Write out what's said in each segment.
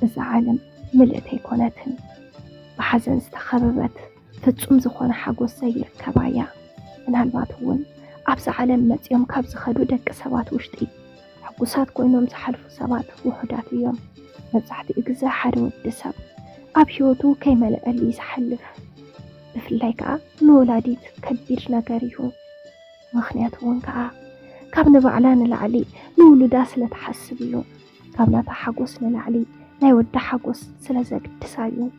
إذا عالم ملئت يكونتن بحزن استخببت فتصوم زخون حقوس سير كبايا من هالباتون أبز عالم متيوم كابز خدو دك سبات وشتي حقوسات كوينهم زحلفو سبات وحدات يوم مبزحتي إجزا حرو الدسب أبيوتو كيما لألي زحلف بفلايكا نولاديت كبير نجاريو مخنياتون كاب نبعلان العلي نولدا سلتحسبيو كاب ناتا حقوس نلعلي نايودا حقوس سلازق دسايو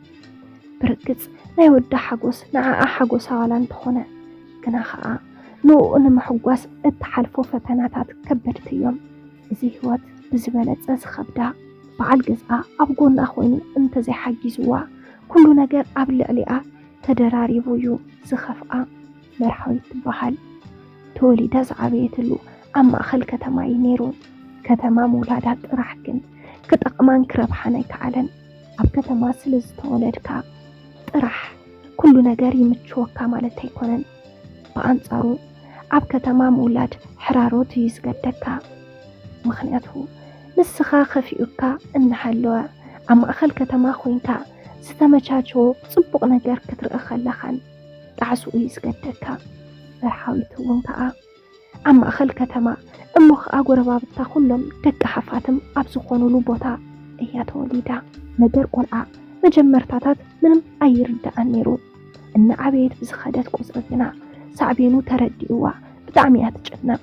برقص نايودا حقوس نعا حقوس على تخونه كنا خا نو ان محقوس اتحلفو فتناتات كبرتيوم زي هوت بزبلت زخبدا بعل جزء أبقون خوين انت زي حجزوا كل نجار قبل عليا تدراري بيو زخفقا مرحوي تبحل تولي داز عبيتلو أما أخل كتما ينيرون كتما مولادات رحكن كتقمان كرب حنيك علن أب كتما سلز تولدكا رح كل نجاري متشوكا مالتي كونن بأنصارو أب كتما مولاد حراروت يزقدكا مخنياته نسخا خفيوكا انحلوا أما أخل كتما خوينكا ستمچاچو صبق نجار كتر أخلخان تعسو يزقدكا مرحاويتون كا أما أخل كتما أمخ أقربا بتاخلهم دك حفاتم أبزو خونولو بوتا إياتو ليدا نجار قلعا مجمرتاتات منم أيرد أنيرو إن عبيد بزخدت قصرتنا سعبينو ترديوا بتعميات جنة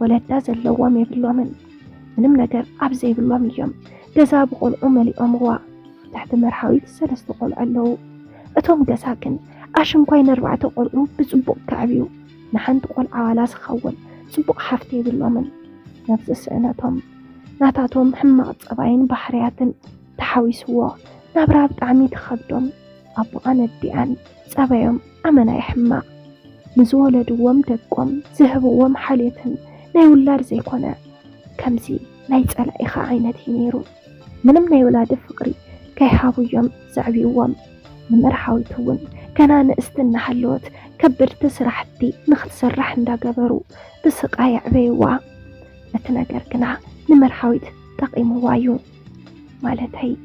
ولدا زلوا ميبلوا منم نجار أبزي بلوا ميوم جزاب قلعو مليئوم تحت مرحاويت سلست قلع اللو أتوم جساكن أشم كوين 4 قلعو بزبق كعبيو نحنت قلعا ولا سخول زبق حفتي بالومن نفس السنتهم ناتاتهم حماق صباين بحريات تحاويسوا نبرا بطعمي تخبدهم أبو أنا الديان صبايهم أمنا يحماق نزولدوهم دقوم زهبوهم حاليتن ناي ولار زي كونا كمزي ناي تسأل إخا عينتي نيرو منم ناي ولاد فقري كي حاويهم زعبيوهم نمرحاويتون كان استنى حلوت كبر تسرحتي نختصر رح ندا قبرو بسقايا عبيوا نتناقر كنا نمرحاويت تقيم وايو مالتي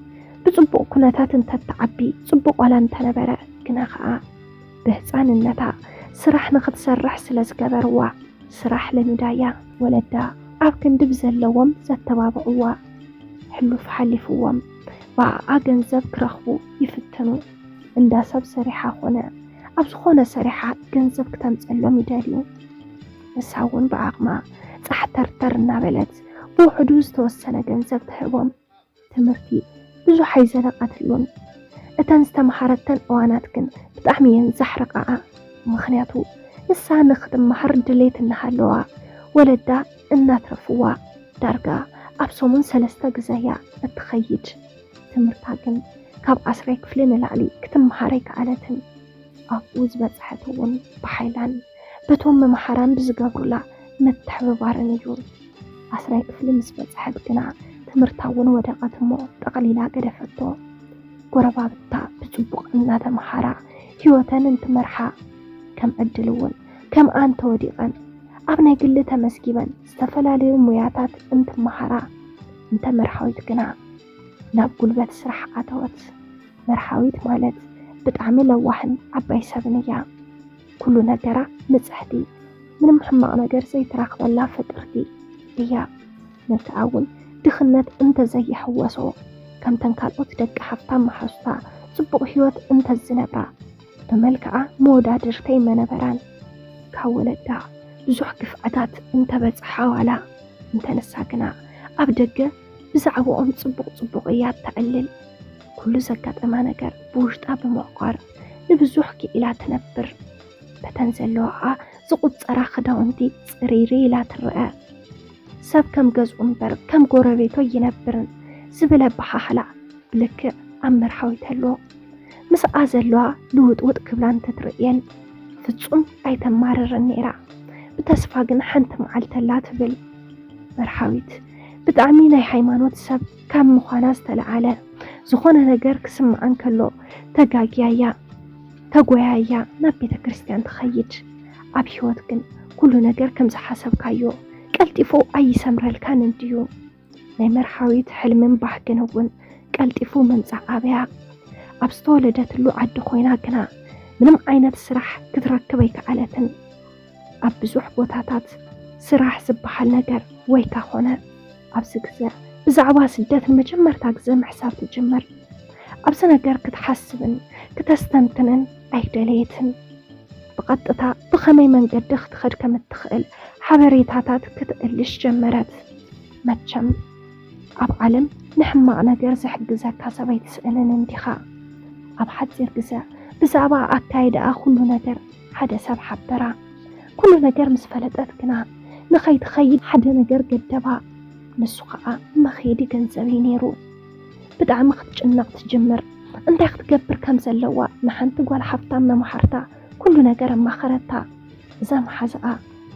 بصبق كناتات انت تعبي صبق ولا انت نبرا كنا خاء بهزان النتا سرح نختصر رح سلز قبروا سرح لندايا ولدا عبكن دبزل لوم زتبابعوا حلوف حلفوهم وعاقنزب كرخبو يفتنو اندا سب سريحة خونا أبز خونا سريحة جنزب كتمسألو ميداليو نساون بعقما تحترترنا بلد بو حدوز توسنا جنزب تهبهم تمرتي بزو حيزة قتلون اتنستمحرتن اواناتكن بتعمين زحرقا مخنياتو نسا نخدم محر دليت النحلوا ولدا الناترفوا دارقا أبسو من سلستا قزايا اتخيج تمرتاقن كاب عسري كفلين العلي كتم محاريك علتن أبوز بزحتون بحيلان بتوم محران بزقابولا متحب بارنيون عسري كفلين بزحت كنا تمرتاون ودقاتمو تقليلا قدفتو قربا بتا بزبق النادا محارا هيوتان انت مرحا كم أدلون كم آن توديقان أبنى قلتا مسكيبا استفلالي مياتات انت محارا انت مرحاويت كنا ناب قلبات سرح قاتوات مرحاويت مالت بتعمل لوحن عباي سابنيا كل نجرة نزحتي من محمق نجر زي تراق ولا فكرتي هي نتعاون دخلت انت زي حواسو كم تنكالوت دق حفتا محستا صبق هيوت انت الزنبرا بملكعة مودا درتي منبران كاولدا بزوح كفعتات انت بزحاولا انت نساقنا أبدقه بزعوهم صبقيات تقلل كل زكاة أمانة بوشتا بمعقار نبزوحكي إلا تنبر بتنزل لوعا زقود صراخ داوندي صريري لا ترأى ساب كم جزء انبر كم قربيتو ينبرن زبلا بحاحلا بلك أمر حويتلو مسا أزلوا لود ود كبلان تترئين فتصم أي تمارر النيرا بتسفاقن حنت معالتلات بل مرحاويت بتعمي ناي حيمانوت سب كم مخاناس تلعاله زخونا نجار كسم عنكلو تقويايا نبيتا كريستيان تخيج أبيوتكن كل نجار كم زحسب كايو قلتي فوق أي سمرة الكان انتيو ناي مرحاويت حلمن بحكن هون ቀልጢፉ ምምጻእ ኣብያ ኣብ ዝተወለደትሉ ዓዲ ኮይና ግና ምንም ዓይነት ስራሕ ክትረክብ ኣይከኣለትን ኣብ ብዙሕ ቦታታት ስራሕ ዝበሃል ነገር ወይካ ኾነ ኣብዚ ግዜ ብዛዕባ ስደት ንመጀመርታ ግዜ ምሕሳብ ትጅምር ኣብዚ ነገር ክትሓስብን ክተስተንትንን ኣይደለየትን ብቐጥታ ብኸመይ መንገዲ ክትኸድ ከም እትኽእል ሓበሬታታት ክትእልሽ ጀመረት መቸም ኣብ ዓለም ንሕማቕ ነገር ዝሕግዘካ ሰብ ኣይትስእንን እንዲኻ ኣብ ሓፂር ግዜ ብዛዕባ ኣካይድኣ ኩሉ ነገር ሓደ ሰብ ሓበራ ኩሉ ነገር ምስ ፈለጠት ግና ንኸይትኸይድ ሓደ ነገር ገደባ ንሱ ከዓ መኸይዲ ገንዘብ ነይሩ ብጣዕሚ ክትጭነቕ ትጅምር እንታይ ክትገብር ከም ዘለዋ ንሓንቲ ጓል ሓፍታም መማሓርታ ኩሉ ነገር ኣማኸረታ እዛ መሓዝኣ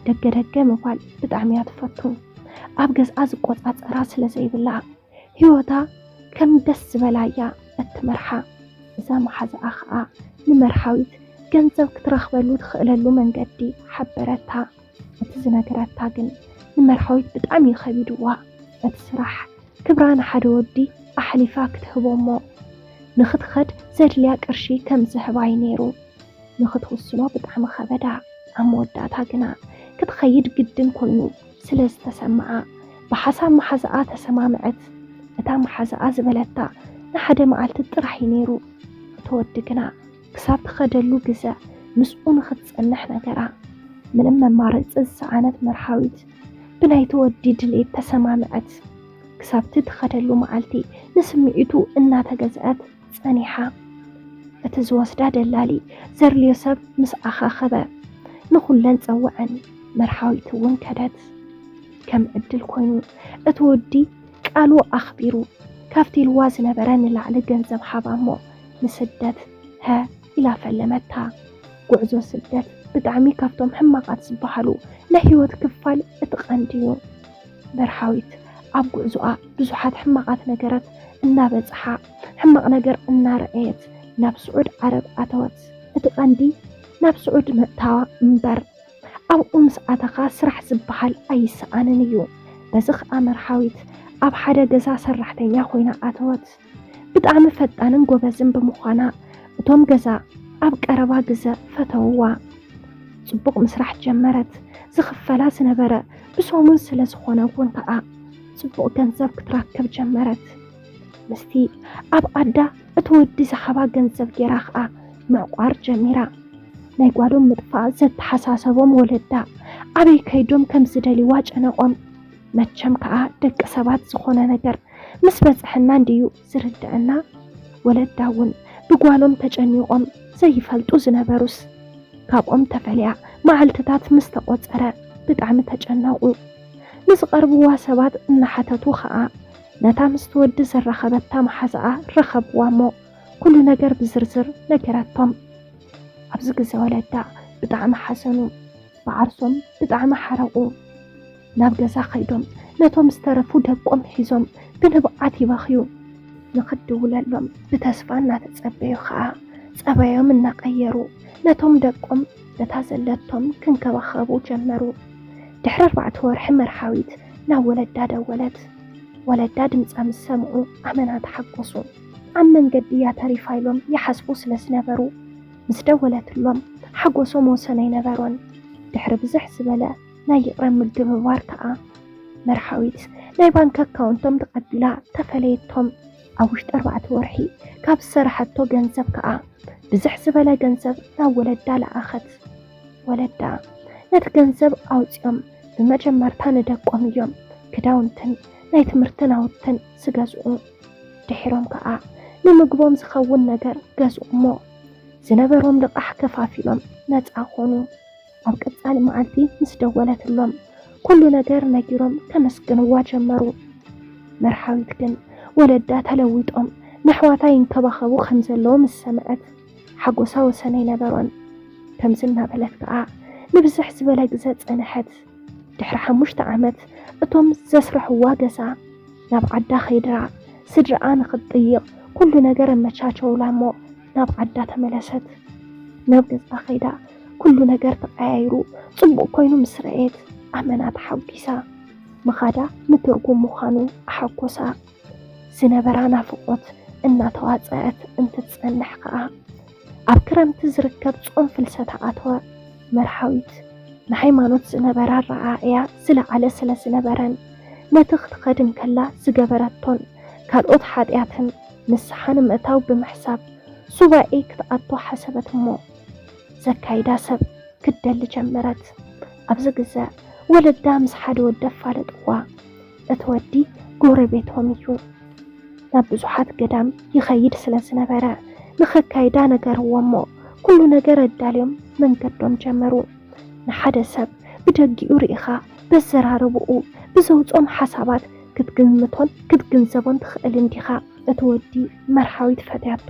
ደገ ምባል ብጣዕሚ እያ ትፈቱ ኣብ ገዝኣ ዝቆፃፀራ ስለ ዘይብላ ህይወታ ከም ደስ ዝበላያ እትመርሓ እዛ መሓዝኣ ከዓ ንመርሓዊት ገንዘብ ክትረኽበሉ ትኽእለሉ መንገዲ ሓበረታ እቲ ዝነገረታ ግን ንመርሓዊት ብጣዕሚ ይኸቢድዋ እቲ ስራሕ ክብራ ንሓደ ወዲ ኣሕሊፋ ክትህቦ እሞ ንኽትኸድ ዘድልያ ቅርሺ ከም ዝህባይ ነይሩ ንኽትውስኖ ብጣዕሚ ኸበዳ ኣብ መወዳእታ ግና ክትኸይድ ግድን ኮይኑ ስለ ዝተሰምዓ ብሓሳብ መሓዝኣ ተሰማምዐት እታ መሓዝኣ ዝበለታ ንሓደ መዓልቲ ጥራሕ ነይሩ እተወዲ ግና ክሳብ ትኸደሉ ግዜ ምስኡ ንኽትጸንሕ ነገራ ምንም መማረፂ ዝሰዓነት መርሓዊት ብናይቲ ወዲ ድሌት ተሰማምዐት ክሳብቲ ትኸደሉ መዓልቲ ንስምዒቱ እናተገዝአት ጸኒሓ እቲ ዝወስዳ ደላሊ ዘርልዮ ሰብ ምስ ኣኻኸበ ንኹለን ፀውዐን መርሓዊት እውን ከደት ከም ዕድል ኮይኑ እቲ ወዲ ቃሉ ኣኽቢሩ ካብቲ ኢልዋ ዝነበረ ንላዕሊ ገንዘብ ሓባ እሞ ንስደት ኢላ ፈለመታ ጉዕዞ ስደት ብጣዕሚ ካብቶም ሕማቃት ዝበሃሉ ናይ ህይወት ክፋል እቲ ቀንዲ እዩ መርሓዊት ኣብ ጉዕዞኣ ብዙሓት ሕማቃት ነገራት እናበፅሓ ሕማቅ ነገር እናረአየት ናብ ስዑድ ዓረብ ኣተወት እቲ ቀንዲ ናብ ስዑድ ምእታዋ እምበር ኣብኡ ምስ ኣተኻ ስራሕ ዝበሃል ኣይሰኣንን እዩ በዚ ከዓ መርሓዊት ኣብ ሓደ ገዛ ሰራሕተኛ ኮይና ኣተወት ብጣዕሚ ፈጣንን ጎበዝን ብምዃና እቶም ገዛ ኣብ ቀረባ ግዜ ፈተውዋ ጽቡቕ ምስራሕ ጀመረት ዝኽፈላ ዝነበረ ብሶሙን ስለ ዝኾነ እውን ከዓ ጽቡቕ ገንዘብ ክትራክብ ጀመረት ምስቲ ኣብ ኣዳ እቲ ወዲ ዝሓባ ገንዘብ ጌራ ከዓ ምዕቋር ጀሚራ ናይ ጓዶም ምጥፋእ ዘተሓሳሰቦም ወለዳ ኣበይ ከይዶም ከም ዝደልይዋ ጨነቆም መቸም ከዓ ደቂ ሰባት ዝኾነ ነገር ምስ በፅሕና እንድዩ ዝርድአና ወለዳ እውን ብጓሎም ተጨኒቆም ዘይፈልጡ ዝነበሩስ ካብኦም ተፈልያ መዓልትታት ምስ ተቆፀረ ብጣዕሚ ተጨነቁ ንዝቐርብዋ ሰባት እናሓተቱ ከዓ ነታ ምስ ትወዲ ዘረኸበታ መሓዝኣ ረኸብዋ እሞ ኩሉ ነገር ብዝርዝር ነገረቶም ኣብዚ ግዜ ወለዳ ብጣዕሚ ሓዘኑ ብዓርሶም ብጣዕሚ ሓረቁ ናብ ገዛ ከይዶም ነቶም ዝተረፉ ደቆም ሒዞም ብንብዓት ይበኽዩ ንኽድውለሎም ብተስፋ እናተጸበዩ ከዓ ጸባዮም እናቀየሩ ነቶም ደቆም ነታ ዘለቶም ክንከባኸቡ ጀመሩ ድሕሪ 4 ወርሒ መርሓዊት ናብ ወለዳ ደወለት ወለዳ ድምፃ ምስ ሰምዑ ኣመና ተሓጎሱ ኣብ መንገዲ እያ ተሪፋ ኢሎም ይሓስቡ ስለ ዝነበሩ ምስ ደወለትሎም ሓጎሶም ወሰን ኣይነበሮን ድሕሪ ብዙሕ ዝበለ ናይ ይቕረብ ምድብባር ከዓ መርሓዊት ናይ ባንክ ኣካውንቶም ተቐቢላ ተፈለየቶም ኣብ ውሽጢ 4 ወርሒ ካብ ዝሰራሐቶ ገንዘብ ከዓ ብዙሕ ዝበለ ገንዘብ ናብ ወለዳ ለኣኸት ወለዳ ነቲ ገንዘብ ኣውፅኦም ብመጀመርታ ንደቆም እዮም ክዳውንትን ናይ ትምህርቲ ናውትን ዝገዝኡ ድሒሮም ከዓ ንምግቦም ዝኸውን ነገር ገዝኡ እሞ ዝነበሮም ልቃሕ ከፋፊሎም ነፃ ኾኑ ኣብ ቀጻሊ መዓልቲ ምስ ደወለትሎም ኩሉ ነገር ነጊሮም ከመስግንዋ ጀመሩ መርሓዊት ግን ወለዳ ተለዊጦም ንሕዋታ ይንከባኸቡ ከም ዘለዉ ምስ ሰምዐት ሓጎሳ ወሰን ኣይነበሮን ከምዚ እናበለት ከዓ ንብዙሕ ዝበለ ግዜ ፀንሐት ድሕሪ 5 ዓመት እቶም ዘስርሕዋ ገዛ ናብ ዓዳ ኸይድራ ስድራኣ ንኽትጥይቕ ኩሉ ነገር ኣመቻቸውላ እሞ ናብ ዓዳ ተመለሰት ናብ ገዛ ኸይዳ ኩሉ ነገር ተቀያይሩ ጽቡቕ ኮይኑ ምስ ረአየት ኣመና ተሓጒሳ ምኻዳ ንትርጉም ምዃኑ ኣሓጎሳ ዝነበራ ናፍቆት እናተዋፅአት እንትትጸንሕ ከዓ ኣብ ክረምቲ ዝርከብ ጾም ፍልሰታ ኣተወ መርሓዊት ንሃይማኖት ዝነበራ ረኣያ ዝለዓለ ስለ ዝነበረን ነቲ ክትኸድን ከላ ዝገበረቶን ካልኦት ሓጢኣትን ንስሓን ምእታው ብምሕሳብ ሱባኤ ክትኣቶ ሓሰበት እሞ ዘካይዳ ሰብ ክደሊ ጀመረት። ኣብዚ ግዜ ወለዳ ምስ ሓደ ወዲ ኣፋለጥዋ። እቲ ወዲ ጎረቤቶም እዩ። ናብ ብዙሓት ገዳም ይኸይድ ስለ ዝነበረ ንኸካይዳ ነገርዎ እሞ ኩሉ ነገር ኣዳልዮም መንገዶም ጀመሩ። ንሓደ ሰብ ብደጊኡ ርኢኻ በዘራርብኡ ብዘውፆም ሓሳባት ክትግምቶን ክትግንዘቦን ትኽእል እንዲኻ? እቲ ወዲ መርሓዊት ፈትያቶ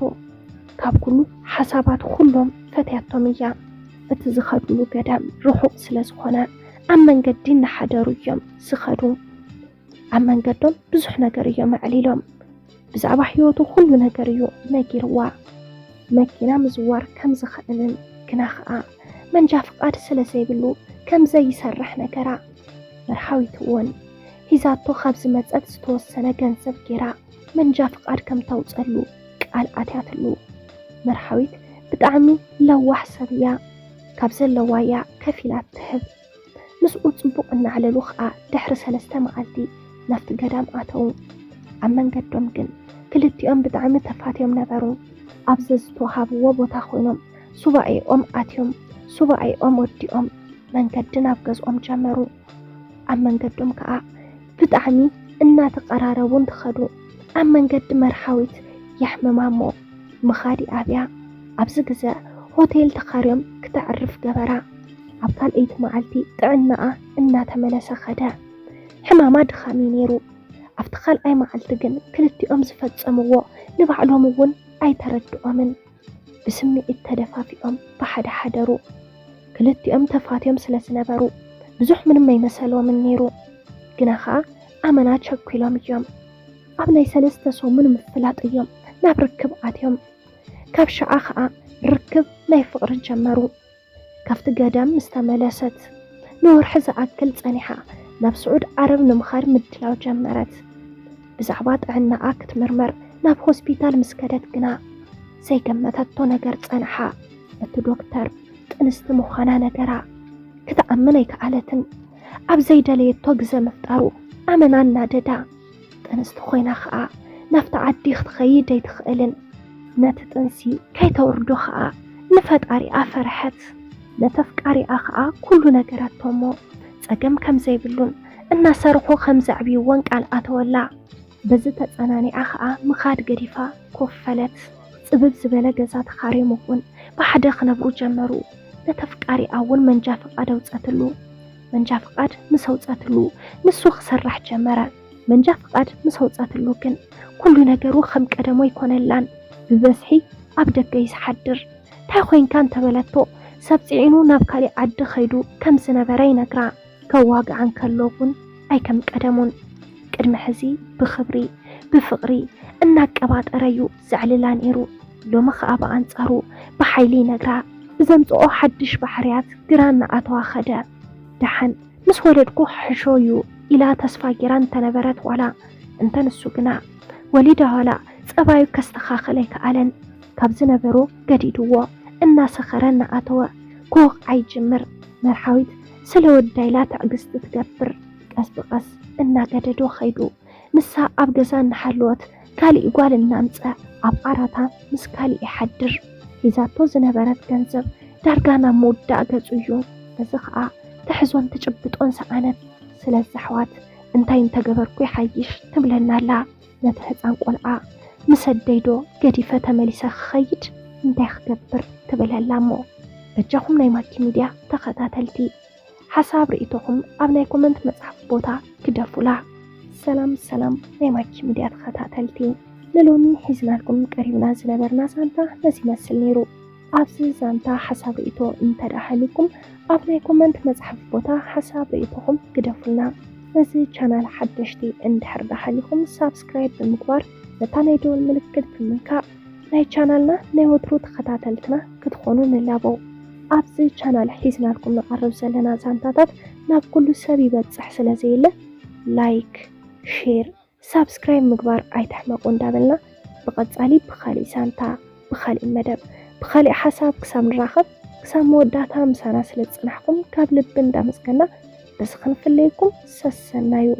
ካብ ኩሉ ሓሳባት ኩሎም ፈትያቶም እያ። እቲ ዝኸድሉ ገዳም ርሑቕ ስለ ዝኾነ ኣብ መንገዲ እናሓደሩ እዮም ዝኸዱ። ኣብ መንገዶም ብዙሕ ነገር እዮም ኣዕሊሎም። ብዛዕባ ህይወቱ ኩሉ ነገር እዩ ነጊርዋ። መኪና ምዝዋር ከም ዝኽእልን ግና ከዓ መንጃ ፍቃድ ስለ ዘይብሉ ከም ዘይሰርሕ ነገራ። መርሓዊት እውን ሂዛቶ ካብ ዝመፀት ዝተወሰነ ገንዘብ ጌራ መንጃ ፍቃድ ከም ተውፀሉ ቃል ኣትያትሉ። መርሓዊት ብጣዕሚ ለዋሕ ሰብ እያ። ካብ ዘለዋያ ከፊላ ትህብ። ምስኡ ጽቡቕ እናዕለሉ ከዓ ድሕሪ 3 መዓልቲ ናፍቲ ገዳም ኣተው። ኣብ መንገዶም ግን ክልቲኦም ብጣዕሚ ተፋትዮም ነበሩ። ኣብዚ ዝተዋሃብዎ ቦታ ኮይኖም ሱባኤኦም ኣትዮም ሱባኤኦም ወዲኦም መንገዲ ናብ ገዝኦም ጀመሩ። ኣብ መንገዶም ከዓ ብጣዕሚ እናተቀራረቡ እንትኸዱ ኣብ መንገዲ መርሓዊት ያሕመማ እሞ ምኻዲ ኣብያ። ኣብዚ ግዜ ሆቴል ተኻርዮም ክትዕርፍ ገበራ። ኣብ ካልአይቲ መዓልቲ ጥዕናኣ እናተመለሰ ኸደ። ሕማማ ድኻሚ ነይሩ። ኣብቲ ካልኣይ መዓልቲ ግን ክልቲኦም ዝፈጸምዎ ንባዕሎም እውን ኣይተረድኦምን። ብስምዒት ተደፋፊኦም ብሓደ ሓደሩ። ክልቲኦም ተፋትዮም ስለ ዝነበሩ ብዙሕ ምንም ኣይመሰሎምን ነይሩ። ግና ከዓ ኣመና ቸኲሎም እዮም። ኣብ ናይ 3 ሰሙን ምፍላጥ እዮም ናብ ርክብ ኣትዮም። ካብ ሸዓ ከዓ ርክብ ናይ ፍቕሪ ጀመሩ። ካብቲ ገዳም ምስተመለሰት ንወርሒ ዝኣክል ጸኒሓ ናብ ስዑድ ዓረብ ንምኻድ ምድላው ጀመረት። ብዛዕባ ጥዕናኣ ክትምርመር ናብ ሆስፒታል ምስ ከደት ግና ዘይገመተቶ ነገር ጸንሓ። እቲ ዶክተር ጥንስቲ ምዃና ነገራ ክትኣምን ኣይከኣለትን። ኣብ ዘይደለየቶ ግዜ ምፍጣሩ ኣመና እናደዳ። ጥንስቲ ኮይና ከዓ ናብቲ ዓዲ ክትኸይድ ኣይትኽእልን። ነቲ ጥንሲ ከይተወርዶ ከዓ ንፈጣሪኣ ፈርሐት። ነተፍቃሪኣ ከዓ ኩሉ ነገራቶሞ ፀገም ከም ዘይብሉን እናሰርሑ ከም ዘዕብይዎን ቃል ኣተወላ። በዚ ተጸናኒዓ ከዓ ምኻድ ገዲፋ ኮፈለት። ጽብብ ዝበለ ገዛ ተኻሪሙ እውን ብሓደ ክነብሩ ጀመሩ። ነተፍቃሪኣ እውን መንጃ ፍቃድ ኣውፀትሉ። መንጃ ፍቃድ ምስ ኣውፀትሉ ንሱ ክሰርሕ ጀመረ። መንጃ ፍቃድ ምስ ኣውፀትሉ ግን ኩሉ ነገሩ ከም ቀደሞ ይኮነላን። ብበዝሒ ኣብ ደገ ይዝሓድር። እንታይ ኮይንካ እንተበለቶ ሰብ ጽዒኑ ናብ ካሊእ ዓዲ ኸይዱ ከም ዝነበረ ይነግራ። ከዋግዓን ከሎ እውን ኣይ ከም ቀደሙን። ቅድሚ ሕዚ ብኽብሪ ብፍቕሪ እናቀባጠረዩ ዘዕልላ ነይሩ። ሎሚ ከዓ ብኣንጻሩ ብሓይሊ ይነግራ። ብዘምጽኦ ሓድሽ ባሕርያት ግራ እናኣተዋ ኸደ። ደሓን ምስ ወለድኩ ሕሾዩ ኢላ ተስፋ ጌራ እንተነበረት ዋላ እንተንሱ ግና ወሊዳ ዋላ ጸባዩ ከስተኻኸለ ኣይከኣለን። ካብ ዝነበሮ ገዲድዎ እናሰኸረ እናኣተወ ክወቕዓይ ጅምር። መርሓዊት ስለ ወዳይላ ትዕግስቲ ትገብር። ቀስ ብቐስ እናገደዶ ኸይዱ። ንሳ ኣብ ገዛ እናሓለወት ካሊእ ጓል እናምፀ ኣብ ዓራታ ምስ ካሊእ ይሓድር። ሒዛቶ ዝነበረት ገንዘብ ዳርጋ ናብ ምውዳእ ገጹ እዩ። በዚ ከዓ ትሕዞን ትጭብጦን ሰኣነት። ስለዚ ኣሕዋት እንታይ እንተገበርኩ ይሓይሽ ትብለናላ። ነቲ ህፃን ቆልዓ ምስ ኣደይዶ ገዲፈ ተመሊሰ ክኸይድ እንታይ ክገብር ትብለላ እሞ። በጃኹም ናይ ማኪ ሚድያ ተኸታተልቲ ሓሳብ ርእይቶኹም ኣብ ናይ ኮመንት መጽሓፍ ቦታ ክደፉላ። ሰላም ሰላም ናይ ማኪ ሚድያ ተኸታተልቲ፣ ንሎሚ ሒዝናልኩም ቀሪብና ዝነበርና ዛንታ ነዚ ይመስል ነይሩ። ኣብዚ ዛንታ ሓሳብ ርእይቶ እንተዳሓሊኩም ኣብ ናይ ኮመንት መጽሓፍ ቦታ ሓሳብ ርእይቶኹም ክደፉልና። ነዚ ቻናል ሓደሽቲ እንድሕር ዳሓሊኩም ሳብስክራይብ ብምግባር ነታ ናይ ደወል ምልክት ብምንካእ ናይ ቻናልና ናይ ወትሮ ተኸታተልትና ክትኾኑ ንላቦ። ኣብዚ ቻናል ሒዝናልኩም ንቐርብ ዘለና ዛንታታት ናብ ኩሉ ሰብ ይበጽሕ ስለ ዘየለ ላይክ፣ ሼር سابسكرايب مقبار أيتحمقوا እንዳበልና بقصالي بخالي سانتا بخالي مدب بخالي حساب كسام نراخب كسام موداتا مسانا سلتصنحكم كاب لب እንዳመስገና بس خنفليكم سسنايو